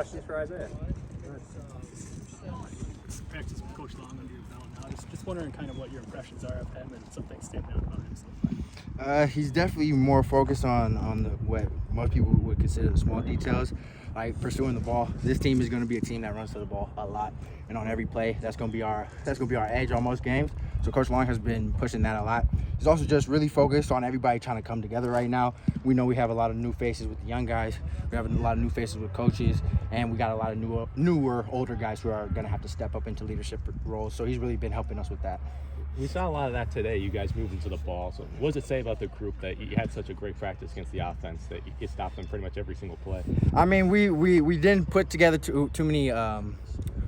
questions for Isaiah? Practice with Coach Long under your belt now. Just wondering kind of what your impressions are of him and something standing out about him so far. He's definitely more focused on what most people would consider the small details, like pursuing the ball. This team is going to be a team that runs to the ball a lot, and on every play, that's going to be our edge on most games. So Coach Long has been pushing that a lot. He's also just really focused on everybody trying to come together right now. We know we have a lot of new faces with the young guys. We have a lot of new faces with coaches, and we got a lot of newer, older guys who are going to have to step up into leadership roles. So he's really been helping us with that. We saw a lot of that today, you guys moving to the ball. So what does it say about the group that you had such a great practice against the offense that you stopped them pretty much every single play? I mean, we didn't put together too many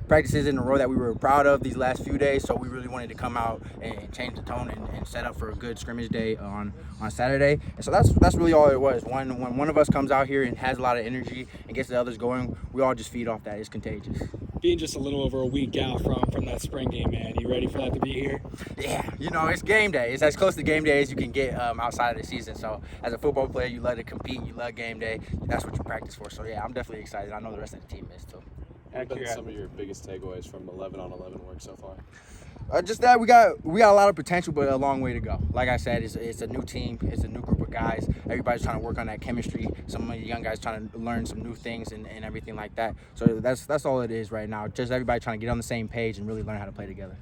practices in a row that we were proud of these last few days, so we really wanted to come out and change the tone and set up for a good scrimmage day on Saturday. And so that's really all it was. When one of us comes out here and has a lot of energy and gets the others going, we all just feed off that. It's contagious. Being just a little over a week out from that spring game, man, you ready for that to be here? Yeah, it's game day. It's as close to game day as you can get outside of the season. So as a football player, you love to compete, you love game day. That's what you practice for. So yeah, I'm definitely excited. I know the rest of the team is too. What have been some of your biggest takeaways from 11-on-11 work so far? Just that we got a lot of potential, but a long way to go. Like I said, it's a new team, it's a new group of guys. Everybody's trying to work on that chemistry. Some of the young guys trying to learn some new things and everything like that. So that's all it is right now. Just everybody trying to get on the same page and really learn how to play together.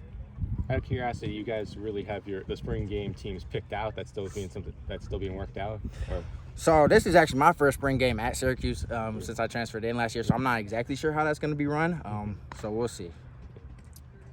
Out of curiosity, you guys really have the spring game teams picked out. That's still being worked out. Or? So this is actually my first spring game at Syracuse since I transferred in last year. So I'm not exactly sure how that's going to be run. So we'll see.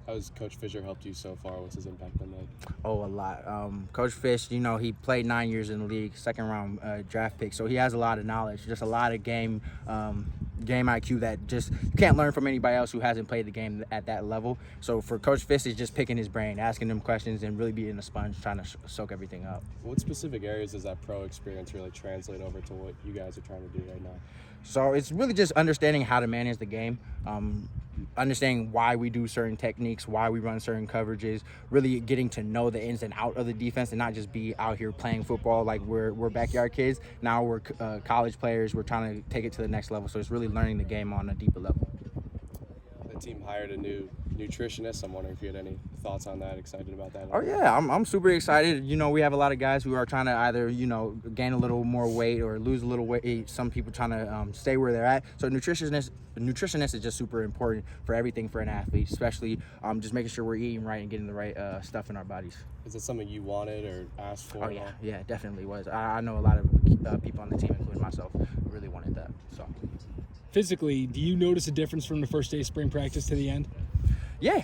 How has Coach Fisher helped you so far? What's his impact been like? Oh, a lot. Coach Fish, he played 9 years in the league, second round draft pick. So he has a lot of knowledge, just a lot of game IQ that just you can't learn from anybody else who hasn't played the game at that level. So for Coach Fish, it's just picking his brain, asking him questions, and really being a sponge, trying to soak everything up. What specific areas does that pro experience really translate over to what you guys are trying to do right now? So it's really just understanding how to manage the game, understanding why we do certain techniques, why we run certain coverages, really getting to know the ins and out of the defense and not just be out here playing football like we're backyard kids. Now we're college players. We're trying to take it to the next level. So it's really learning the game on a deeper level. The team hired a new nutritionist. I'm wondering if you had any thoughts on that, excited about that? Oh, yeah, I'm super excited. We have a lot of guys who are trying to either, gain a little more weight or lose a little weight. Some people trying to stay where they're at. So nutritionist is just super important for everything for an athlete, especially just making sure we're eating right and getting the right stuff in our bodies. Is it something you wanted or asked for? Oh, yeah, it definitely was. I know a lot of people on the team, including myself, who really wanted that. So. Physically, do you notice a difference from the first day of spring practice to the end? Yeah.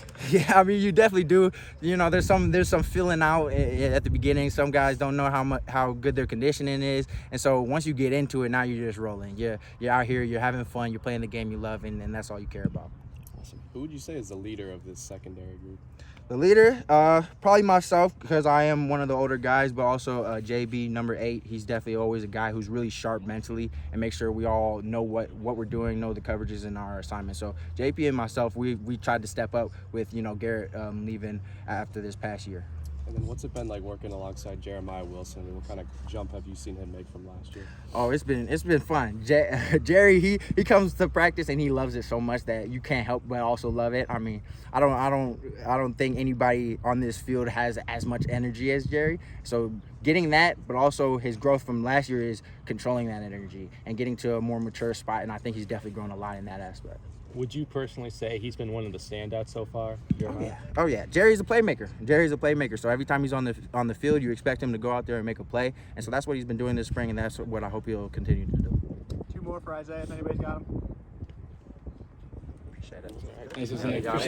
I mean, you definitely do. There's some feeling out at the beginning. Some guys don't know how good their conditioning is, and so once you get into it, now you're just rolling. You're out here, you're having fun, you're playing the game you love, and that's all you care about. Awesome. Who would you say is the leader of this secondary group? The leader, probably myself, because I am one of the older guys, but also JB, number 8. He's definitely always a guy who's really sharp mentally and make sure we all know what we're doing, know the coverages in our assignments. So JP and myself, we tried to step up with, Garrett leaving after this past year. And then what's it been like working alongside Jeremiah Wilson? I mean, what kind of jump have you seen him make from last year? Oh, it's been fun. Jerry, he comes to practice and he loves it so much that you can't help but also love it. I mean, I don't think anybody on this field has as much energy as Jerry. So getting that, but also his growth from last year is controlling that energy and getting to a more mature spot. And I think he's definitely grown a lot in that aspect. Would you personally say he's been one of the standouts so far? Oh yeah. Jerry's a playmaker. So every time he's on the field, you expect him to go out there and make a play. And so that's what he's been doing this spring, and that's what I hope he'll continue to do. 2 more for Isaiah if anybody's got them. Appreciate it. Thanks, Isaiah.